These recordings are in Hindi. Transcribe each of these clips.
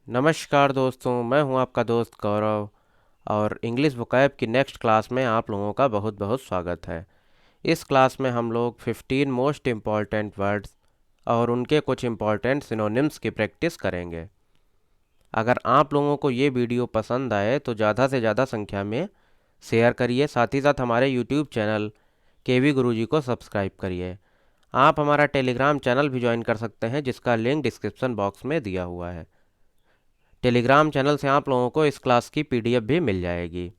नमस्कार दोस्तों, मैं हूं आपका दोस्त गौरव। और इंग्लिश वोकैब की नेक्स्ट क्लास में आप लोगों का बहुत बहुत स्वागत है। इस क्लास में हम लोग 15 मोस्ट इम्पॉर्टेंट वर्ड्स और उनके कुछ इम्पॉर्टेंट सिनोनिम्स की प्रैक्टिस करेंगे। अगर आप लोगों को ये वीडियो पसंद आए तो ज़्यादा से ज़्यादा संख्या में शेयर करिए। साथ ही साथ हमारे यूट्यूब चैनल केवी गुरुजी को सब्सक्राइब करिए। आप हमारा टेलीग्राम चैनल भी ज्वाइन कर सकते हैं, जिसका लिंक डिस्क्रिप्शन बॉक्स में दिया हुआ है। टेलीग्राम चैनल से आप लोगों को इस क्लास की पीडीएफ भी मिल जाएगी।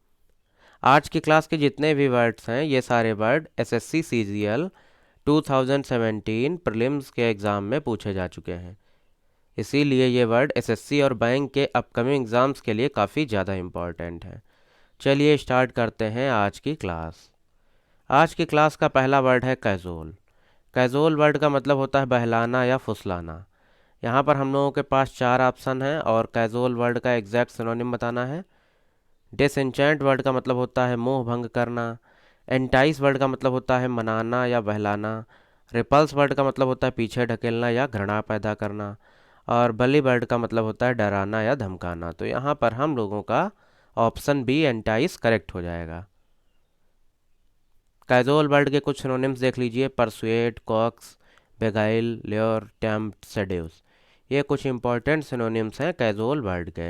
आज की क्लास के जितने भी वर्ड्स हैं, ये सारे वर्ड एसएससी सीजीएल 2017 प्रीलिम्स के एग्ज़ाम में पूछे जा चुके हैं। इसीलिए ये वर्ड एसएससी और बैंक के अपकमिंग एग्ज़ाम्स के लिए काफ़ी ज़्यादा इम्पॉर्टेंट है। चलिए स्टार्ट करते हैं आज की क्लास। आज की क्लास का पहला वर्ड है कैज़ुअल। कैज़ुअल वर्ड का मतलब होता है बहलाना या फुसलाना। यहाँ पर हम लोगों के पास चार ऑप्शन हैं और कैज़ुअल वर्ड का एग्जैक्ट सिनोनिम बताना है। डिसएंचेंट वर्ड का मतलब होता है मोह भंग करना। एंटाइस वर्ड का मतलब होता है मनाना या बहलाना। रिपल्स वर्ड का मतलब होता है पीछे ढकेलना या घृणा पैदा करना। और बली वर्ड का मतलब होता है डराना या धमकाना। तो यहाँ पर हम लोगों का ऑप्शन बी एंटाइस करेक्ट हो जाएगा। कैजुअल वर्ड के कुछ सिनोनिम्स देख लीजिए। Persuade, coax, beguile, lure, tempt, seduce. ये कुछ इंपॉर्टेंट सिनोनिम्स हैं कैजुअल वर्ड के।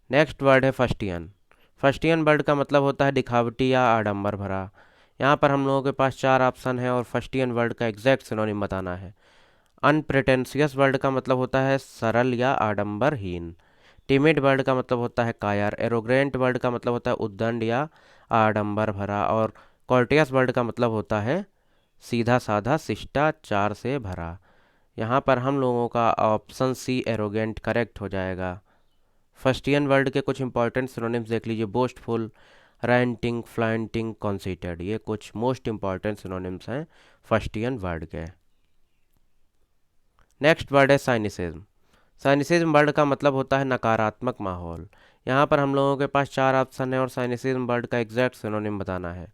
नेक्स्ट वर्ड है फस्टियन। फस्टियन वर्ड का मतलब होता है दिखावटी या आडंबर भरा। यहाँ पर हम लोगों के पास चार ऑप्शन है और फस्टियन वर्ड का एग्जैक्ट सिनोनिम बताना है। अनप्रिटेंशियस वर्ड का मतलब होता है सरल या आडंबरहीन। टिमिड वर्ड का मतलब होता है कायर। एरोग्रेंट वर्ड का मतलब होता है उद्दंड या आडंबर भरा। और कॉर्टियस वर्ड का मतलब होता है सीधा साधा शिष्टाचार से भरा। यहाँ पर हम लोगों का ऑप्शन सी एरोगेंट करेक्ट हो जाएगा। फस्टियन वर्ड के कुछ इंपॉर्टेंट सिनोनिम्स देख लीजिए। Boastful, ranting, flaunting, conceited. ये कुछ मोस्ट इंपॉर्टेंट सिनोनिम्स हैं फस्टियन वर्ड के। नेक्स्ट वर्ड है साइनिसिज्म। साइनिसिज्म वर्ड का मतलब होता है नकारात्मक माहौल। यहाँ पर हम लोगों के पास चार ऑप्शन है और साइनिसिज्म वर्ड का एग्जैक्ट सिनोनिम बताना है।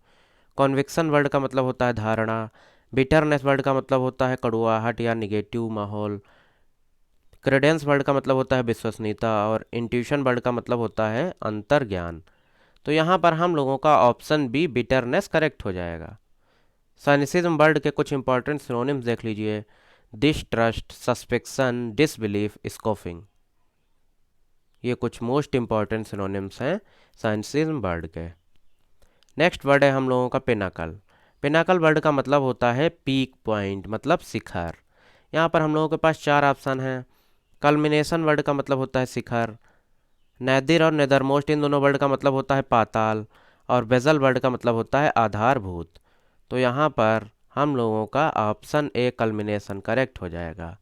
कॉन्विक्शन वर्ड का मतलब होता है धारणा। बिटरनेस वर्ड का मतलब होता है कड़ुआहट या निगेटिव माहौल। क्रेडेंस वर्ड का मतलब होता है विश्वसनीयता। और इंट्यूशन वर्ड का मतलब होता है अंतर्ज्ञान। तो यहाँ पर हम लोगों का ऑप्शन बी बिटरनेस करेक्ट हो जाएगा। साइनिसिज्म वर्ड के कुछ इंपॉर्टेंट सिनोनिम्स देख लीजिए। डिसट्रस्ट, सस्पेक्शन, डिसबिलीफ, स्कोफिंग। ये कुछ मोस्ट इंपॉर्टेंट सिनोनिम्स हैं साइनिसिज्म वर्ड के। नेक्स्ट वर्ड है हम लोगों का पिनाकल। पिनाकल वर्ड का मतलब होता है पीक पॉइंट, मतलब शिखर। यहाँ पर हम लोगों के पास चार ऑप्शन हैं। कल्मिनेशन वर्ड का मतलब होता है शिखर। नैदिर और नेदरमोस्ट, इन दोनों वर्ड का मतलब होता है पाताल। और बेजल वर्ड का मतलब होता है आधारभूत। तो यहाँ पर हम लोगों का ऑप्शन ए कल्मिनेशन करेक्ट हो जाएगा।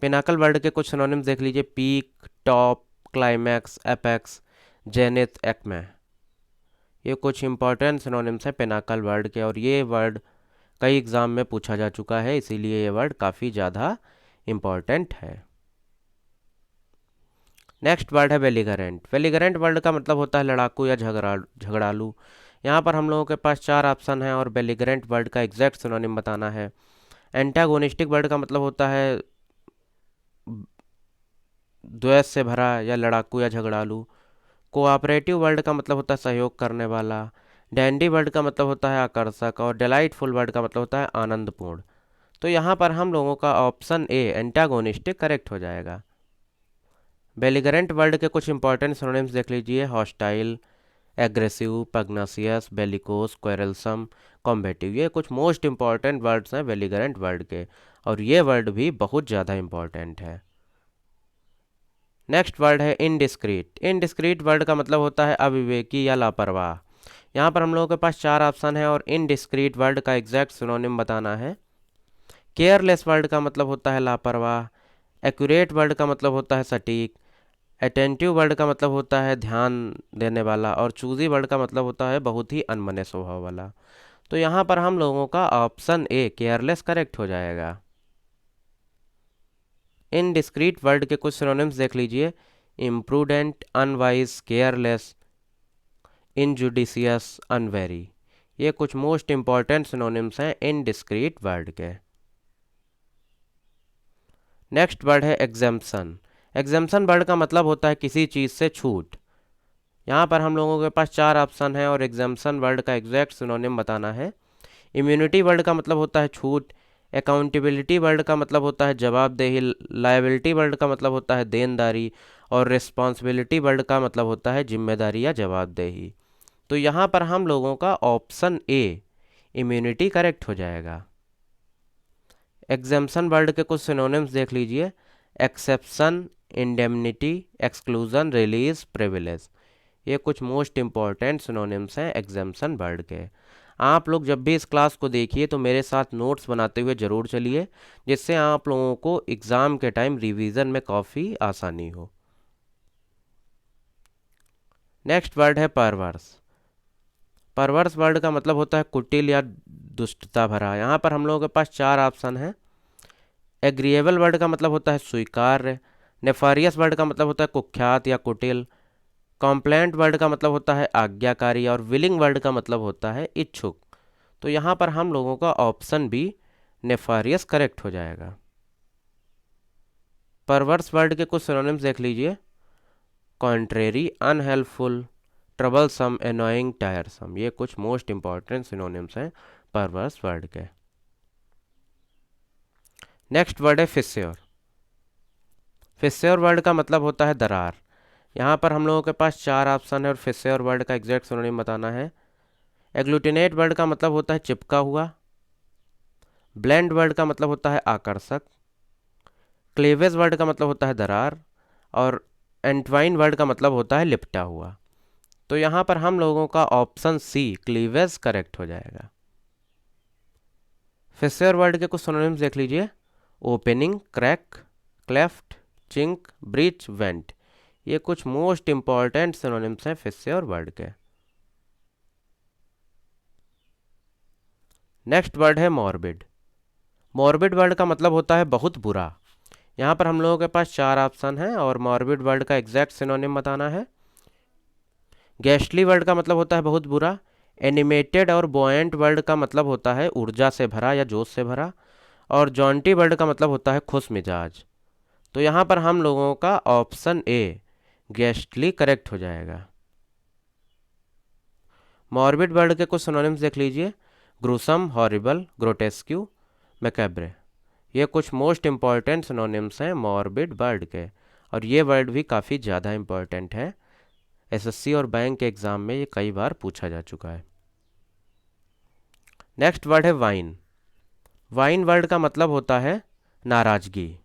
पिनाकल वर्ड के कुछ सिनोनिम्स देख लीजिए। Peak, top, climax, apex, zenith, Acme. ये कुछ इंपॉर्टेंट सिनोनिम्स हैं पिनाकल वर्ड के और ये वर्ड कई एग्ज़ाम में पूछा जा चुका है, इसीलिए ये वर्ड काफ़ी ज़्यादा इम्पॉर्टेंट है। नेक्स्ट वर्ड है बेलिगरेंट। बेलिगरेंट वर्ड का मतलब होता है लड़ाकू या झगड़ालू। यहाँ पर हम लोगों के पास चार ऑप्शन हैं और बेलिगरेंट वर्ड का एग्जैक्ट सिनोनिम बताना है। एंटागोनिस्टिक वर्ड का मतलब होता है द्वेष से भरा या लड़ाकू या झगड़ालू। कोऑपरेटिव वर्ड का मतलब होता है सहयोग करने वाला। डैंडी वर्ड का मतलब होता है आकर्षक। और डिलाइटफुल वर्ड का मतलब होता है आनंदपूर्ण। तो यहाँ पर हम लोगों का ऑप्शन ए एंटागोनिस्टिक करेक्ट हो जाएगा। बेलिगरेंट वर्ड के कुछ इंपॉर्टेंट सिनोनिम्स देख लीजिए। Hostile, aggressive, pugnacious, bellicose, querulous, combative. ये कुछ मोस्ट इंपॉर्टेंट वर्ड्स हैं बेलिगरेंट वर्ड के और ये वर्ड भी बहुत ज़्यादा इंपॉर्टेंट है। नेक्स्ट वर्ड है इनडिस्क्रीट। इनडिस्क्रीट वर्ड का मतलब होता है अविवेकी या लापरवाह। यहाँ पर हम लोगों के पास चार ऑप्शन है और इनडिस्क्रीट वर्ड का एग्जैक्ट सिनोनिम बताना है। केयरलेस वर्ड का मतलब होता है लापरवाह। एक्यूरेट वर्ड का मतलब होता है सटीक। अटेंटिव वर्ड का मतलब होता है ध्यान देने वाला। और चूजी वर्ड का मतलब होता है बहुत ही अनमने स्वभाव वाला। तो यहाँ पर हम लोगों का ऑप्शन ए केयरलेस करेक्ट हो जाएगा। इनडिस्क्रीट वर्ड के कुछ सिनोनिम्स देख लीजिए। Imprudent, unwise, careless, injudicious, unwary. ये कुछ मोस्ट इंपॉर्टेंट सिनोनिम्स हैं इनडिस्क्रीट वर्ड के। नेक्स्ट वर्ड है एग्जेम्पशन। एग्जेम्पशन वर्ड का मतलब होता है किसी चीज़ से छूट। यहाँ पर हम लोगों के पास 4 ऑप्शन है और एग्जेम्पशन वर्ड का एग्जैक्ट सिनोनिम बताना है। इम्यूनिटी वर्ड का मतलब होता है छूट। अकाउंटेबिलिटी वर्ड का मतलब होता है जवाबदेही। लायबिलिटी वर्ड का मतलब होता है देनदारी। और रिस्पॉन्सिबिलिटी वर्ड का मतलब होता है जिम्मेदारी या जवाबदेही। तो यहाँ पर हम लोगों का ऑप्शन ए इम्यूनिटी करेक्ट हो जाएगा। एग्जेम्पशन वर्ड के कुछ सिनोनिम्स देख लीजिए। Exception, indemnity, exclusion, release, privilege. ये कुछ मोस्ट इंपॉर्टेंट सिनोनिम्स हैं एग्जेम्पशन वर्ड के। आप लोग जब भी इस क्लास को देखिए तो मेरे साथ नोट्स बनाते हुए ज़रूर चलिए, जिससे आप लोगों को एग्ज़ाम के टाइम रिवीजन में काफ़ी आसानी हो। नेक्स्ट वर्ड है परवर्स। परवर्स वर्ड का मतलब होता है कुटिल या दुष्टता भरा। यहाँ पर हम लोगों के पास 4 ऑप्शन हैं। एग्रीएबल वर्ड का मतलब होता है स्वीकार्य। नेफारियस वर्ड का मतलब होता है कुख्यात या कुटिल। कॉम्प्लेंट वर्ड का मतलब होता है आज्ञाकारी। और विलिंग वर्ड का मतलब होता है इच्छुक। तो यहाँ पर हम लोगों का ऑप्शन बी नेफारियस करेक्ट हो जाएगा। परवर्स वर्ड के कुछ सिनोनिम्स देख लीजिए। Contrary, unhelpful, troublesome, annoying, टायरसम। ये कुछ मोस्ट इंपॉर्टेंट सिनोनिम्स हैं परवर्स वर्ड के। नेक्स्ट वर्ड है फिस्योर। फिस्योर वर्ड का मतलब होता है दरार। यहाँ पर हम लोगों के पास 4 ऑप्शन है और फिस्योर वर्ड का एग्जैक्ट सिनोनिम बताना है। एग्लूटिनेट वर्ड का मतलब होता है चिपका हुआ। ब्लेंड वर्ड का मतलब होता है आकर्षक। क्लेवेज वर्ड का मतलब होता है दरार। और एंटवाइन वर्ड का मतलब होता है लिपटा हुआ। तो यहाँ पर हम लोगों का ऑप्शन सी क्लीवेज करेक्ट हो जाएगा। फिस्योर वर्ड के कुछ सिनोनिम्स देख लीजिए। Opening, crack, cleft, chink, breach, went. ये कुछ मोस्ट इंपॉर्टेंट सिनोनिम्स हैं फिस्योर वर्ड के। नेक्स्ट वर्ड है मॉर्बिड। मॉर्बिड वर्ड का मतलब होता है बहुत बुरा। यहाँ पर हम लोगों के पास 4 ऑप्शन हैं और मॉर्बिड वर्ड का एग्जैक्ट सिनोनिम बताना है। गैस्टली वर्ड का मतलब होता है बहुत बुरा। एनिमेटेड और बोएंट वर्ड का मतलब होता है ऊर्जा से भरा या जोश से भरा। और जॉन्टी वर्ड का मतलब होता है खुश मिजाज। तो यहाँ पर हम लोगों का ऑप्शन ए गैस्टली करेक्ट हो जाएगा। मॉर्बिड वर्ड के कुछ सिनोनिम्स देख लीजिए। Gruesome, horrible, grotesque, macabre. ये कुछ मोस्ट इंपॉर्टेंट सिनोनिम्स हैं मॉर्बिड वर्ड के और ये वर्ड भी काफ़ी ज़्यादा इंपॉर्टेंट है। एसएससी और बैंक के एग्ज़ाम में ये कई बार पूछा जा चुका है। नेक्स्ट वर्ड है वाइन। वाइन वर्ड का मतलब होता है नाराज़गी।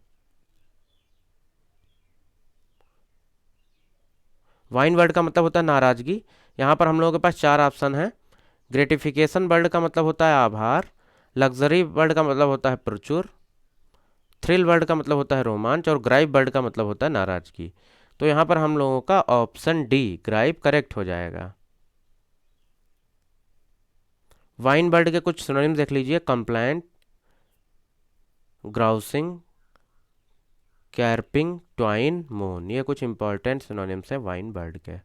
वाइन वर्ड का मतलब होता है नाराज़गी। यहाँ पर हम लोगों के पास 4 ऑप्शन हैं। ग्रेटिफिकेशन वर्ड का मतलब होता है आभार। लग्जरी वर्ड का मतलब होता है प्रचुर। थ्रिल वर्ड का मतलब होता है रोमांच। और ग्राइप वर्ड का मतलब होता है नाराज़गी। तो यहाँ पर हम लोगों का ऑप्शन डी ग्राइप करेक्ट हो जाएगा। वाइन वर्ड के कुछ सिनोनिम देख लीजिए। कंप्लाइंट, ग्राउसिंग, कैरपिंग, ट्वाइन, मोन। ये कुछ इंपॉर्टेंट सिनोनिम्स हैं वाइन वर्ड के।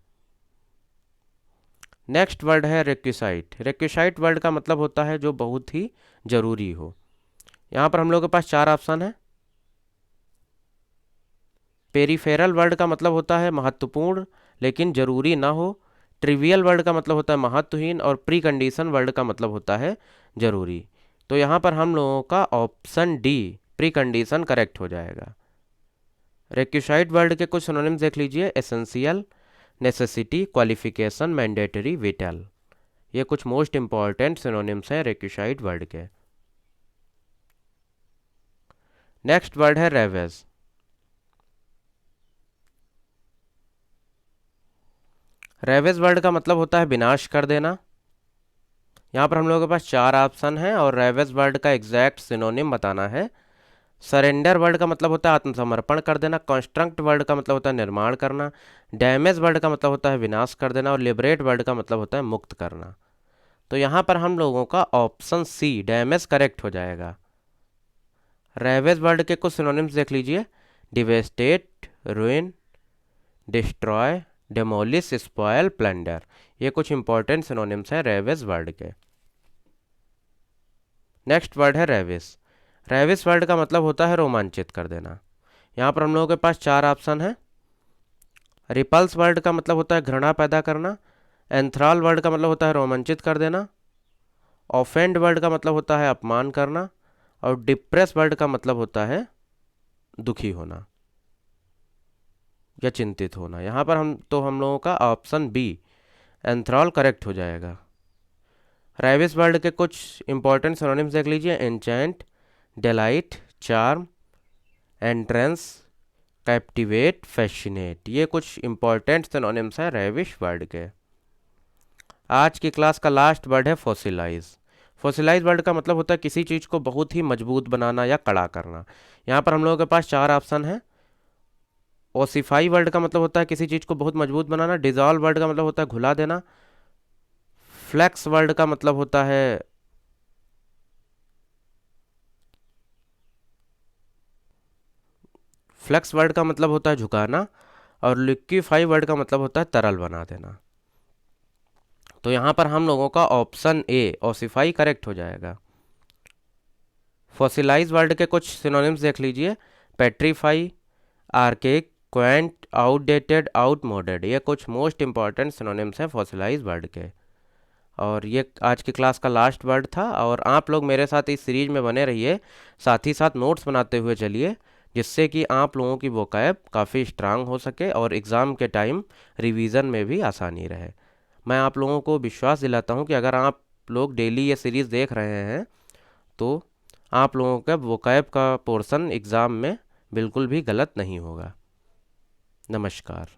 नेक्स्ट वर्ड है रिक्विसाइट। रिक्विसाइट वर्ड का मतलब होता है जो बहुत ही ज़रूरी हो। यहाँ पर हम लोग के पास 4 ऑप्शन है। पेरीफेरल वर्ड का मतलब होता है महत्वपूर्ण लेकिन ज़रूरी ना हो। ट्रिवियल वर्ड का मतलब होता है महत्वहीन। और प्री कंडीशन वर्ड का मतलब होता है ज़रूरी। तो यहाँ पर हम लोगों का option D pre condition correct हो जाएगा। रिक्विसाइट वर्ड के कुछ सिनोनिम्स देख लीजिए। Essential, necessity, qualification, mandatory, whittle. ये कुछ मोस्ट इंपॉर्टेंट सिनोनिम्स हैं रिक्विसाइट वर्ड के। नेक्स्ट वर्ड है रेवेज। रेवेज वर्ड का मतलब होता है विनाश कर देना। यहाँ पर हम लोगों के पास 4 ऑप्शन हैं और रेवेज वर्ड का एग्जैक्ट सिनोनिम बताना है। सरेंडर वर्ड का मतलब होता है आत्मसमर्पण कर देना। कंस्ट्रक्ट वर्ड का मतलब होता है निर्माण करना। डैमेज वर्ड का मतलब होता है विनाश कर देना। और लिबरेट वर्ड का मतलब होता है मुक्त करना। तो यहाँ पर हम लोगों का ऑप्शन सी डैमेज करेक्ट हो जाएगा। रेवेज वर्ड के कुछ सिनोनिम्स देख लीजिए। Devastate, ruin, destroy, demolish, spoil, plunder. ये कुछ इंपॉर्टेंट सिनोनिम्स हैं रेवेज वर्ड के। नेक्स्ट वर्ड है रेविस। रेविस वर्ड का मतलब होता है रोमांचित कर देना। यहाँ पर हम लोगों के पास चार ऑप्शन है। रिपल्स वर्ड का मतलब होता है घृणा पैदा करना। एंथ्राल वर्ड का मतलब होता है रोमांचित कर देना। ऑफेंड वर्ड का मतलब होता है अपमान करना। और डिप्रेस वर्ड का मतलब होता है दुखी होना या चिंतित होना। यहाँ पर हम लोगों का ऑप्शन बी एंथ्रॉल करेक्ट हो जाएगा। रैविश वर्ड के कुछ इंपॉर्टेंट सिनोनिम्स देख लीजिए। Enchant, delight, charm, entrance, captivate, fascinate, ये कुछ इंपॉर्टेंट सिनोनिम्स हैं रैविश वर्ड के। आज की क्लास का लास्ट वर्ड है फॉसिलाइज। फॉसिलाइज वर्ड का मतलब होता है किसी चीज़ को बहुत ही मजबूत बनाना या कड़ा करना। यहाँ पर हम लोगों के पास चार ऑप्शन है। ओसिफाई वर्ड का मतलब होता है किसी चीज़ को बहुत मजबूत बनाना। डिजॉल्व वर्ड का मतलब होता है घुला देना। फ्लेक्स वर्ड का मतलब होता है फ्लेक्स वर्ड का मतलब होता है झुकाना। और लिक्विफाई वर्ड का मतलब होता है तरल बना देना। तो यहाँ पर हम लोगों का ऑप्शन ए ओसिफाई करेक्ट हो जाएगा। फॉसिलाइज वर्ड के कुछ सिनोनिम्स देख लीजिए। पेट्रीफाई, आर्केक, क्वेंट, आउटडेटेड, आउटमोडेड, ये कुछ मोस्ट इंपॉर्टेंट सिनोनिम्स हैं फॉसिलाइज वर्ड के। और ये आज की क्लास का लास्ट वर्ड था। और आप लोग मेरे साथ इस सीरीज में बने रहिए, साथ ही साथ नोट्स बनाते हुए चलिए, जिससे कि आप लोगों की वोकैब काफ़ी स्ट्रांग हो सके और एग्ज़ाम के टाइम रिवीज़न में भी आसानी रहे। मैं आप लोगों को विश्वास दिलाता हूँ कि अगर आप लोग डेली ये सीरीज़ देख रहे हैं तो आप लोगों का वोकैब का पोर्शन एग्ज़ाम में बिल्कुल भी गलत नहीं होगा। नमस्कार।